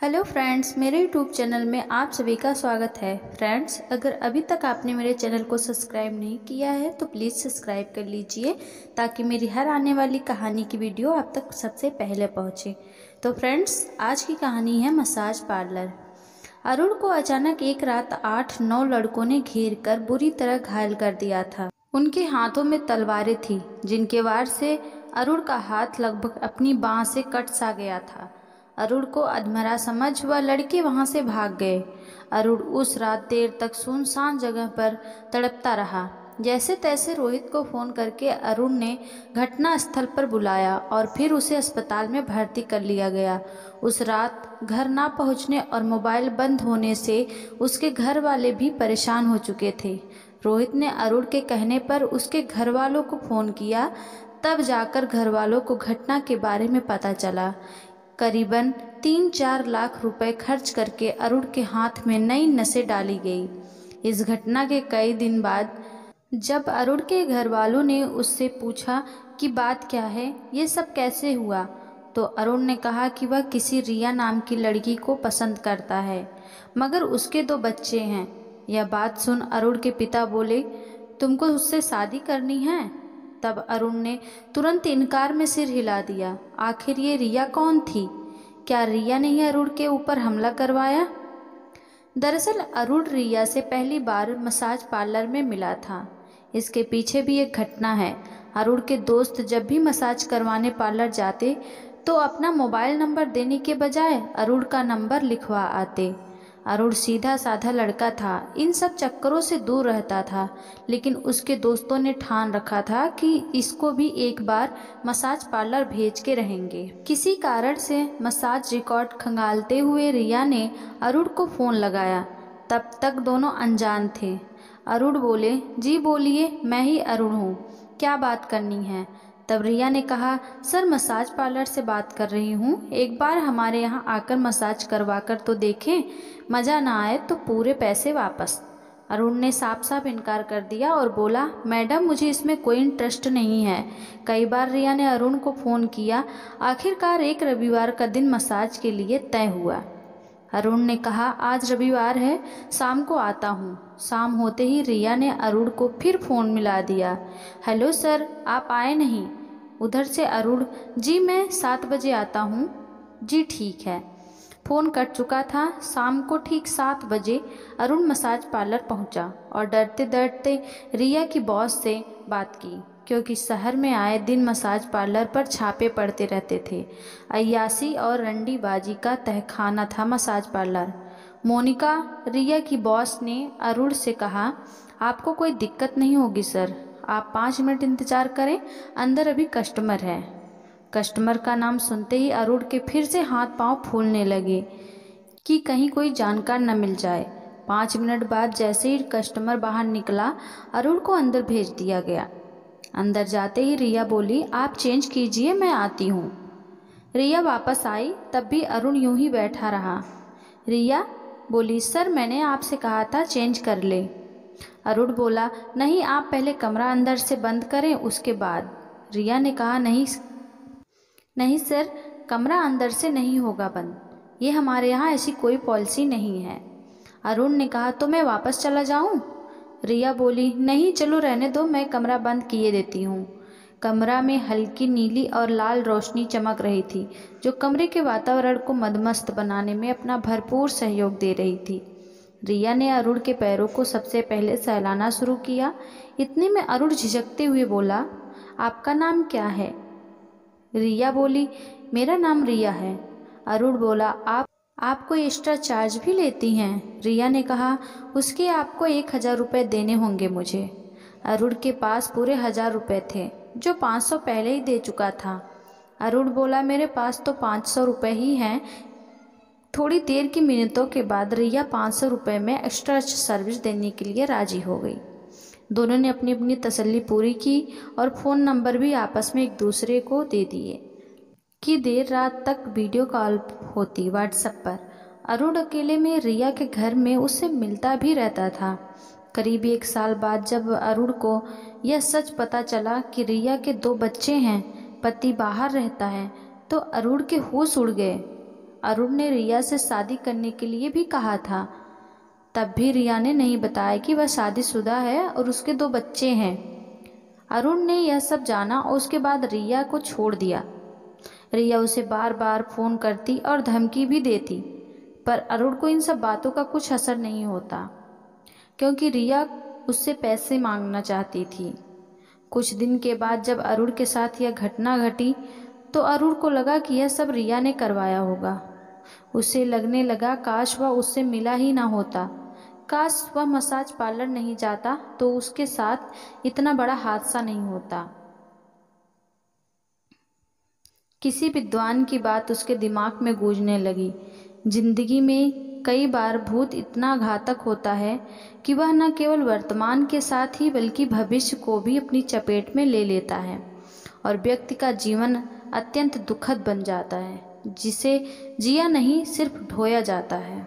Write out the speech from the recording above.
Hello friends, मेरे YouTube channel में आप सभी का स्वागत है। फ्रेंड्स, अगर अभी तक आपने मेरे चैनल को सब्सक्राइब नहीं किया है तो प्लीज़ सब्सक्राइब कर लीजिए ताकि मेरी हर आने वाली कहानी की वीडियो आप तक सबसे पहले पहुंचे। तो फ्रेंड्स, आज की कहानी है मसाज पार्लर। अरुण को अचानक एक रात 8-9 लड़कों ने घेर कर बुरी तरह घायल कर दिया था। उनके हाथों में तलवारें थी जिनके वार से अरुण का हाथ लगभग अपनी बांह से कट सा गया था। अरुण को अधमरा समझ वह लड़के वहां से भाग गए। अरुण उस रात देर तक सुनसान जगह पर तड़पता रहा। जैसे तैसे रोहित को फोन करके अरुण ने घटना स्थल पर बुलाया और फिर उसे अस्पताल में भर्ती कर लिया गया। उस रात घर ना पहुंचने और मोबाइल बंद होने से उसके घर वाले भी परेशान हो चुके थे। रोहित ने अरुण के कहने पर उसके घर वालों को फ़ोन किया, तब जाकर घर वालों को घटना के बारे में पता चला। करीबन 3-4 लाख रुपए खर्च करके अरुण के हाथ में नई नसें डाली गई। इस घटना के कई दिन बाद जब अरुण के घर वालों ने उससे पूछा कि बात क्या है, ये सब कैसे हुआ, तो अरुण ने कहा कि वह किसी रिया नाम की लड़की को पसंद करता है, मगर उसके 2 बच्चे हैं। यह बात सुन अरुण के पिता बोले, तुमको उससे शादी करनी है? तब अरुण ने तुरंत इनकार में सिर हिला दिया। आखिर ये रिया कौन थी? क्या रिया ने ही अरुण के ऊपर हमला करवाया? दरअसल अरुण रिया से पहली बार मसाज पार्लर में मिला था। इसके पीछे भी एक घटना है। अरुण के दोस्त जब भी मसाज करवाने पार्लर जाते तो अपना मोबाइल नंबर देने के बजाय अरुण का नंबर लिखवा आते। अरुण सीधा साधा लड़का था, इन सब चक्करों से दूर रहता था, लेकिन उसके दोस्तों ने ठान रखा था कि इसको भी एक बार मसाज पार्लर भेज के रहेंगे। किसी कारण से मसाज रिकॉर्ड खंगालते हुए रिया ने अरुण को फ़ोन लगाया। तब तक दोनों अनजान थे। अरुण बोले, जी बोलिए, मैं ही अरुण हूँ, क्या बात करनी है? तब रिया ने कहा, सर मसाज पार्लर से बात कर रही हूँ, एक बार हमारे यहाँ आकर मसाज करवा कर तो देखें, मज़ा ना आए तो पूरे पैसे वापस। अरुण ने साफ साफ इनकार कर दिया और बोला, मैडम मुझे इसमें कोई इंटरेस्ट नहीं है। कई बार रिया ने अरुण को फ़ोन किया। आखिरकार एक रविवार का दिन मसाज के लिए तय हुआ। अरुण ने कहा, आज रविवार है, शाम को आता हूँ। शाम होते ही रिया ने अरुण को फिर फ़ोन मिला दिया। हेलो सर, आप आए नहीं? उधर से अरुण, जी मैं 7 बजे आता हूँ। जी ठीक है। फ़ोन कट चुका था। शाम को ठीक 7 बजे अरुण मसाज पार्लर पहुँचा और डरते डरते रिया की बॉस से बात की, क्योंकि शहर में आए दिन मसाज पार्लर पर छापे पड़ते रहते थे। अय्यासी और रंडीबाजी का तहखाना था मसाज पार्लर। मोनिका, रिया की बॉस ने अरुण से कहा, आपको कोई दिक्कत नहीं होगी सर, आप 5 मिनट इंतज़ार करें, अंदर अभी कस्टमर है। कस्टमर का नाम सुनते ही अरुण के फिर से हाथ पांव फूलने लगे कि कहीं कोई जानकार न मिल जाए। 5 मिनट बाद जैसे ही कस्टमर बाहर निकला, अरुण को अंदर भेज दिया गया। अंदर जाते ही रिया बोली, आप चेंज कीजिए, मैं आती हूँ। रिया वापस आई, तब भी अरुण यूं ही बैठा रहा। रिया बोली, सर मैंने आपसे कहा था चेंज कर ले। अरुण बोला, नहीं, आप पहले कमरा अंदर से बंद करें, उसके बाद। रिया ने कहा, नहीं सर, कमरा अंदर से नहीं होगा बंद, ये हमारे यहाँ ऐसी कोई पॉलिसी नहीं है। अरुण ने कहा, तो मैं वापस चला जाऊं? रिया बोली, नहीं, चलो रहने दो, मैं कमरा बंद किए देती हूँ। कमरा में हल्की नीली और लाल रोशनी चमक रही थी, जो कमरे के वातावरण को मदमस्त बनाने में अपना भरपूर सहयोग दे रही थी। रिया ने अरुण के पैरों को सबसे पहले सहलाना शुरू किया। इतने में अरुण झिझकते हुए बोला, आपका नाम क्या है? रिया बोली, मेरा नाम रिया है। अरुण बोला, आप कोई एक्स्ट्रा चार्ज भी लेती हैं? रिया ने कहा, उसके आपको 1000 रुपये देने होंगे मुझे। अरुण के पास पूरे 1000 रुपये थे, जो 500 पहले ही दे चुका था। अरुण बोला, मेरे पास तो 500 रुपये ही हैं। थोड़ी देर की मिनटों के बाद रिया 500 रुपये में एक्स्ट्रा सर्विस देने के लिए राजी हो गई। दोनों ने अपनी अपनी तसल्ली पूरी की और फ़ोन नंबर भी आपस में एक दूसरे को दे दिए कि देर रात तक वीडियो कॉल होती व्हाट्सएप पर। अरुण अकेले में रिया के घर में उससे मिलता भी रहता था। करीब 1 साल बाद जब अरुण को यह सच पता चला कि रिया के 2 बच्चे हैं, पति बाहर रहता है, तो अरुण के होश उड़ गए। अरुण ने रिया से शादी करने के लिए भी कहा था। तब भी रिया ने नहीं बताया कि वह शादीशुदा है और उसके 2 बच्चे हैं। अरुण ने यह सब जाना और उसके बाद रिया को छोड़ दिया। रिया उसे बार बार फ़ोन करती और धमकी भी देती, पर अरुण को इन सब बातों का कुछ असर नहीं होता, क्योंकि रिया उससे पैसे मांगना चाहती थी। कुछ दिन के बाद जब अरुण के साथ यह घटना घटी तो अरुण को लगा कि यह सब रिया ने करवाया होगा। उसे लगने लगा काश वह उससे मिला ही ना होता, काश वह मसाज पार्लर नहीं जाता तो उसके साथ इतना बड़ा हादसा नहीं होता। किसी विद्वान की बात उसके दिमाग में गूंजने लगी। जिंदगी में कई बार भूत इतना घातक होता है कि वह न केवल वर्तमान के साथ ही बल्कि भविष्य को भी अपनी चपेट में ले लेता है और व्यक्ति का जीवन अत्यंत दुखद बन जाता है, जिसे जिया नहीं सिर्फ ढोया जाता है।